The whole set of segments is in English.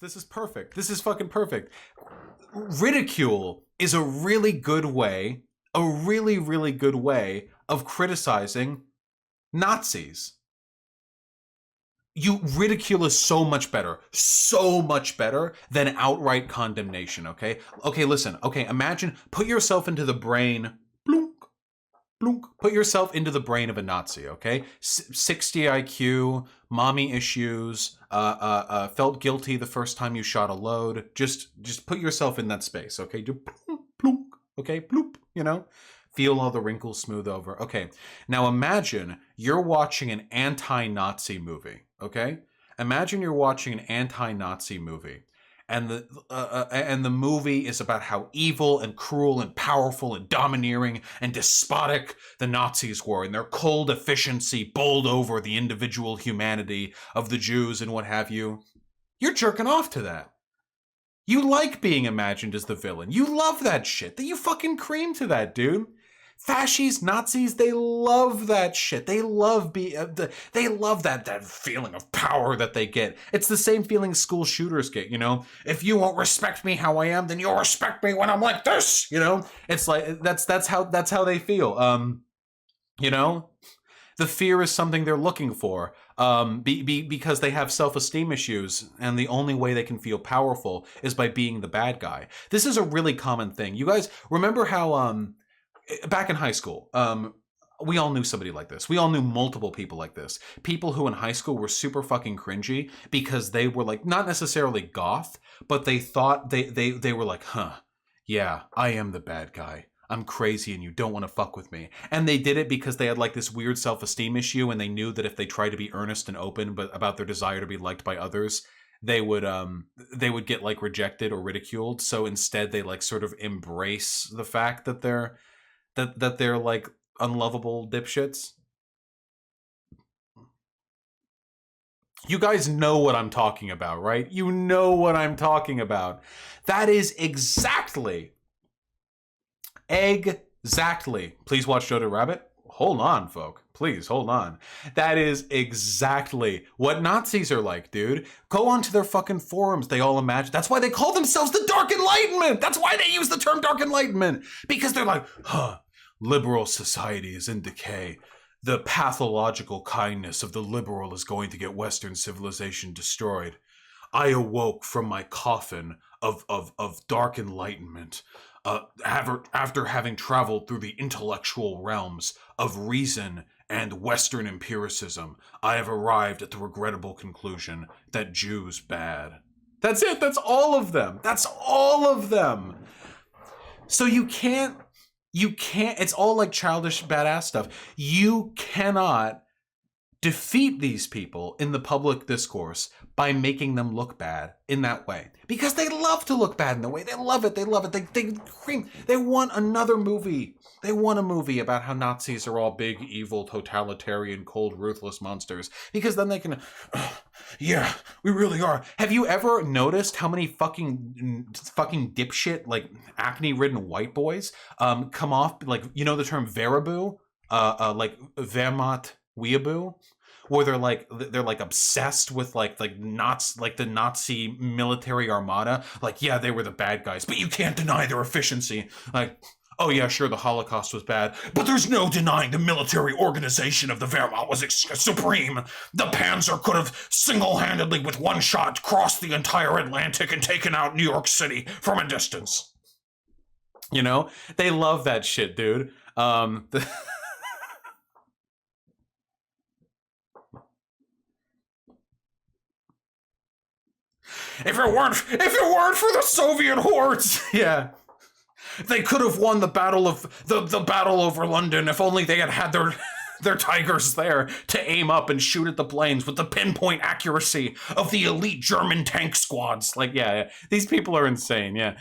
this. This is perfect. This is fucking perfect. Ridicule is a really good way, a really, really good way of criticizing Nazis. Ridicule is so much better than outright condemnation, okay? Okay, listen. Okay, imagine, put yourself into the brain, blunk, blunk, put yourself into the brain of a Nazi, okay? 60 IQ, mommy issues, felt guilty the first time you shot a load. Just put yourself in that space, okay? Do plunk, plunk, okay? Bloop, you know? Feel all the wrinkles smooth over. Okay, now imagine you're watching an anti-Nazi movie, okay? Imagine you're watching an anti-Nazi movie, and the movie is about how evil and cruel and powerful and domineering and despotic the Nazis were, and their cold efficiency bowled over the individual humanity of the Jews and what have you. You're jerking off to that. You like being imagined as the villain. You love that shit. You fucking cream to that, dude. Fascists, Nazis, they love that shit. They love that feeling of power that they get. It's the same feeling school shooters get, you know? If you won't respect me how I am, then you'll respect me when I'm like this, you know? It's like that's how they feel. You know? The fear is something they're looking for. Because they have self-esteem issues, and the only way they can feel powerful is by being the bad guy. This is a really common thing. You guys remember how back in high school, we all knew somebody like this. We all knew multiple people like this. People who in high school were super fucking cringy because they were like, not necessarily goth, but they thought they were like, yeah, I am the bad guy. I'm crazy and you don't want to fuck with me. And they did it because they had like this weird self-esteem issue, and they knew that if they tried to be earnest and open but about their desire to be liked by others, they would get like rejected or ridiculed. So instead they like sort of embrace the fact that they're like unlovable dipshits. You guys know what I'm talking about, right? You know what I'm talking about. That is exactly. Please watch Jojo Rabbit. Hold on, folk. Please, hold on. That is exactly what Nazis are like, dude. Go onto their fucking forums. They all imagine. That's why they call themselves the Dark Enlightenment. That's why they use the term Dark Enlightenment. Because they're like, liberal society is in decay. The pathological kindness of the liberal is going to get Western civilization destroyed. I awoke from my coffin of dark enlightenment after having traveled through the intellectual realms of reason and Western empiricism. I have arrived at the regrettable conclusion that Jews bad. That's it. That's all of them. That's all of them. So you can't, it's all like childish badass stuff. You cannot defeat these people in the public discourse by making them look bad in that way. Because they love to look bad in the way. They love it. They love it. They scream. They want another movie. They want a movie about how Nazis are all big, evil, totalitarian, cold, ruthless monsters. Because then they can, yeah, we really are. Have you ever noticed how many fucking dipshit, like acne-ridden white boys come off, like, you know the term Veraboo? Like Wehrmacht weeaboo, where they're like obsessed with like the Nazi military armada. Like, yeah, they were the bad guys, but you can't deny their efficiency. Like, oh yeah, sure, the Holocaust was bad, but there's no denying the military organization of the Wehrmacht was supreme. The Panzer could have single-handedly, with one shot, crossed the entire Atlantic and taken out New York City from a distance. You know, they love that shit, dude. If it weren't for the Soviet hordes, yeah, they could have won the battle over London if only they had their Tigers there to aim up and shoot at the planes with the pinpoint accuracy of the elite German tank squads. Like, yeah. These people are insane, yeah.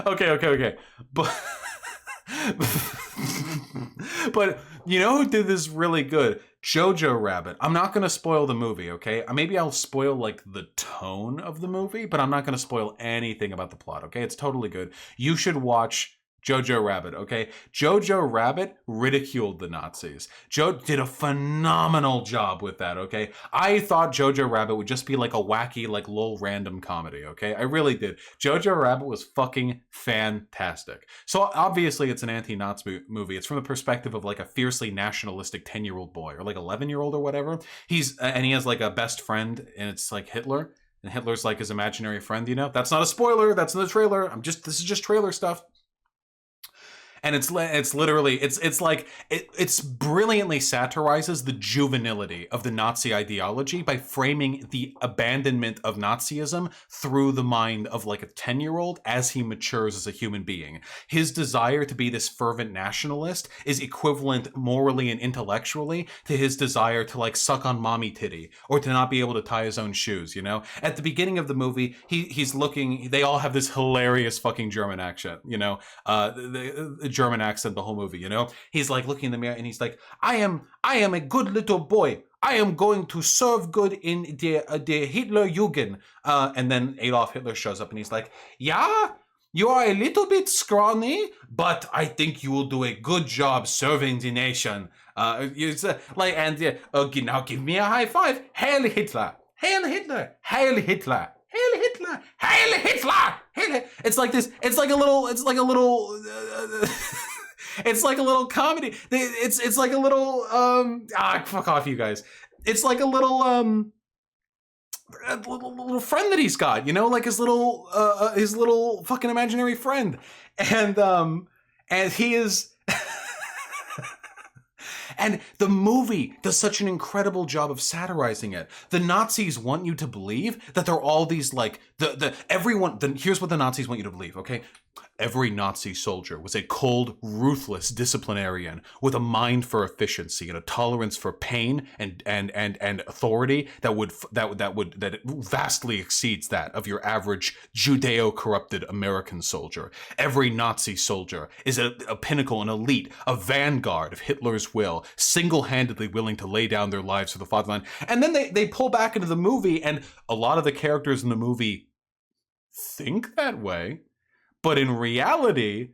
Okay. But you know who did this really good? Jojo Rabbit. I'm not going to spoil the movie, okay? Maybe I'll spoil like the tone of the movie, but I'm not going to spoil anything about the plot, okay? It's totally good. You should watch Jojo Rabbit, okay? Jojo Rabbit ridiculed the Nazis. Joe did a phenomenal job with that, okay? I thought Jojo Rabbit would just be like a wacky, like lol random comedy, okay? I really did. Jojo Rabbit was fucking fantastic. So obviously it's an anti-Nazi movie. It's from the perspective of like a fiercely nationalistic 10-year-old boy or like 11-year-old or whatever. And he has like a best friend and it's like Hitler. And Hitler's like his imaginary friend, you know? That's not a spoiler. That's in the trailer. This is just trailer stuff. And it's literally it's brilliantly satirizes the juvenility of the Nazi ideology by framing the abandonment of Nazism through the mind of like a 10-year-old as he matures as a human being. His desire to be this fervent nationalist is equivalent morally and intellectually to his desire to like suck on mommy titty or to not be able to tie his own shoes, you know? At the beginning of the movie, he's looking, they all have this hilarious fucking German accent, you know? The German accent the whole movie, you know? He's like looking in the mirror and he's like, I am a good little boy. I am going to serve good in the Hitler Jugend. And then Adolf Hitler shows up and he's like, yeah, you are a little bit scrawny, but I think you will do a good job serving the nation. Now give me a high five. Hail Hitler! Hail Hitler! Hail Hitler! Hail Hitler! Hail Hitler! Hail. It's like this. It's like a little. It's like a little comedy. It's like a little. Fuck off, you guys. It's like a little little friend that he's got. You know, like his little fucking imaginary friend, and he is. And the movie does such an incredible job of satirizing it. The Nazis want you to believe that they're all these like here's what the Nazis want you to believe, okay? Every Nazi soldier was a cold, ruthless disciplinarian with a mind for efficiency and a tolerance for pain and authority that vastly exceeds that of your average Judeo-corrupted American soldier. Every Nazi soldier is a pinnacle, an elite, a vanguard of Hitler's will, single-handedly willing to lay down their lives for the fatherland. And then they pull back into the movie, and a lot of the characters in the movie think that way. But in reality,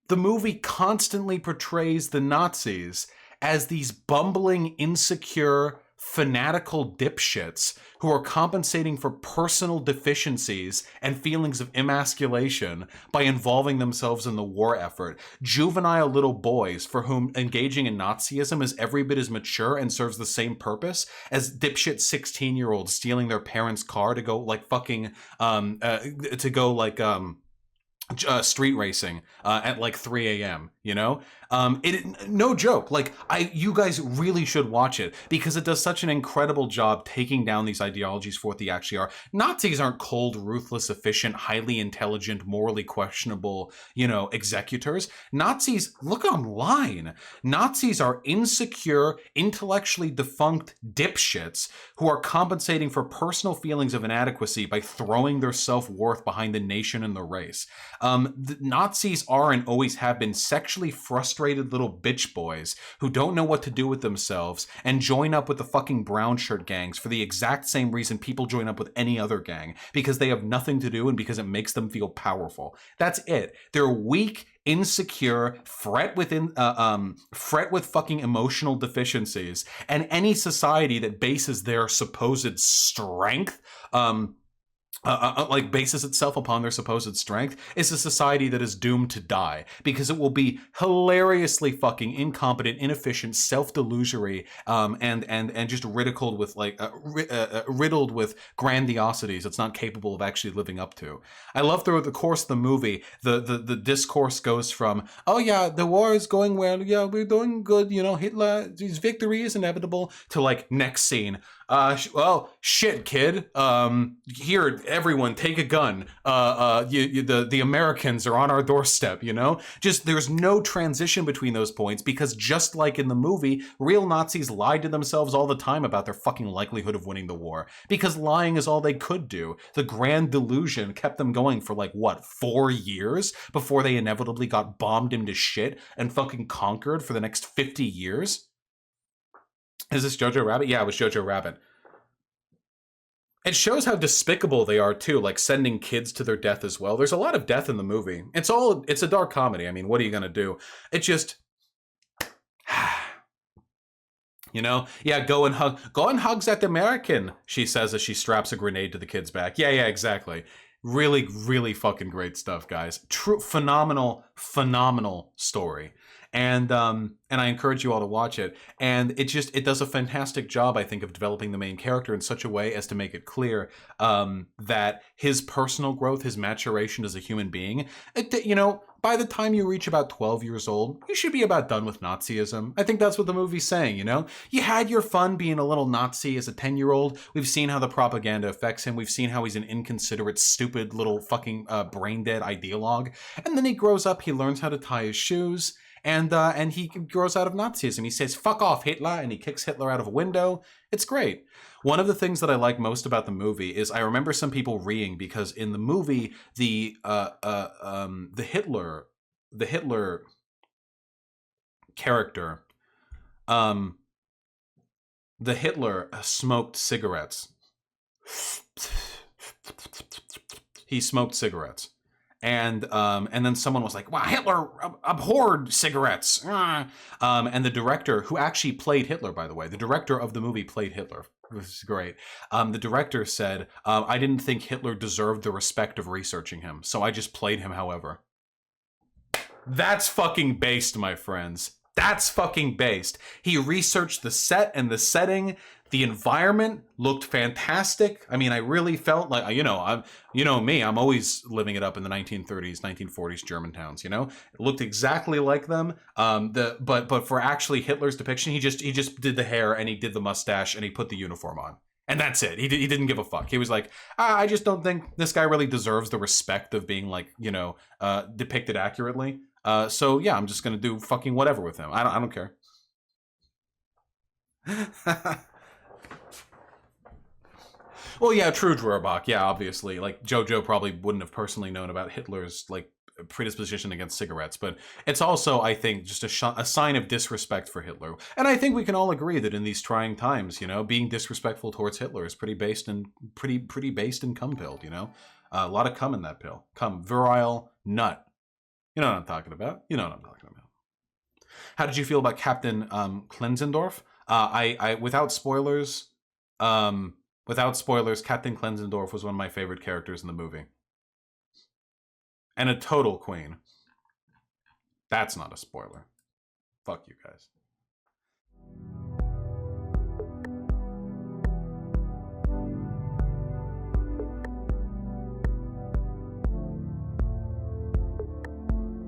the movie constantly portrays the Nazis as these bumbling, insecure, fanatical dipshits who are compensating for personal deficiencies and feelings of emasculation by involving themselves in the war effort. Juvenile little boys for whom engaging in Nazism is every bit as mature and serves the same purpose as dipshit 16-year-olds stealing their parents' car to go like fucking street racing at like 3 a.m. You know, no joke. Like you guys really should watch it because it does such an incredible job taking down these ideologies for what they actually are. Nazis aren't cold, ruthless, efficient, highly intelligent, morally questionable, you know, executors. Nazis, look online. Nazis are insecure, intellectually defunct dipshits who are compensating for personal feelings of inadequacy by throwing their self-worth behind the nation and the race. The Nazis are and always have been sexually frustrated little bitch boys who don't know what to do with themselves and join up with the fucking brown shirt gangs for the exact same reason people join up with any other gang, because they have nothing to do and because it makes them feel powerful. That's it. They're weak, insecure, fret with fucking emotional deficiencies, and any society that bases their supposed strength bases itself upon their supposed strength is a society that is doomed to die because it will be hilariously fucking incompetent, inefficient, self-delusory, and just ridiculed with riddled with grandiosities it's not capable of actually living up to. I love throughout the course of the movie, the discourse goes from, oh yeah, the war is going well, yeah, we're doing good, you know, his victory is inevitable, to like next scene, well, shit, kid. Here, everyone, take a gun. The Americans are on our doorstep. You know, just there's no transition between those points because just like in the movie, real Nazis lied to themselves all the time about their fucking likelihood of winning the war because lying is all they could do. The grand delusion kept them going for like what, 4 years before they inevitably got bombed into shit and fucking conquered for the next 50 years. Is this Jojo Rabbit? Yeah, it was Jojo Rabbit. It shows how despicable they are too, like sending kids to their death as well. There's a lot of death in the movie. It's a dark comedy. I mean, what are you gonna do? It just you know? Yeah, go and hug that American, she says as she straps a grenade to the kid's back. Yeah, exactly. Really, really fucking great stuff, guys. True, phenomenal story. And I encourage you all to watch it. And it does a fantastic job, I think, of developing the main character in such a way as to make it clear that his personal growth, his maturation as a human being, by the time you reach about 12 years old, you should be about done with Nazism. I think that's what the movie's saying, you know? You had your fun being a little Nazi as a 10-year-old. We've seen how the propaganda affects him. We've seen how he's an inconsiderate, stupid little fucking brain-dead ideologue. And then he grows up, he learns how to tie his shoes, and he grows out of Nazism. He says, "Fuck off, Hitler," and he kicks Hitler out of a window. It's great. One of the things that I like most about the movie is I remember some people reeing because in the movie the Hitler character, the Hitler smoked cigarettes. He smoked cigarettes. And then someone was like, "Wow, Hitler abhorred cigarettes." And the director, who actually played Hitler, by the way, the director of the movie played Hitler. It was great. The director said, "I didn't think Hitler deserved the respect of researching him, so I just played him however." That's fucking based, my friends. That's fucking based. He researched the set and the setting. The environment looked fantastic. I mean, I really felt like, you know me, I'm always living it up in the 1930s, 1940s German towns, you know? It looked exactly like them. But for actually Hitler's depiction, he just did the hair and he did the mustache and he put the uniform on. And that's it. He didn't give a fuck. He was like, I just don't think this guy really deserves the respect of being like, depicted accurately. So yeah, I'm just gonna do fucking whatever with him. I don't care. Well, yeah, true, Drawback. Yeah, obviously, like Jojo probably wouldn't have personally known about Hitler's like predisposition against cigarettes, but it's also, I think, just a sign of disrespect for Hitler. And I think we can all agree that in these trying times, being disrespectful towards Hitler is pretty based in cum pilled. A lot of cum in that pill. Cum, virile nut. You know what I'm talking about. You know what I'm talking about. How did you feel about Captain Klenzendorf? Without spoilers, Captain Klenzendorf was one of my favorite characters in the movie. And a total queen. That's not a spoiler. Fuck you guys.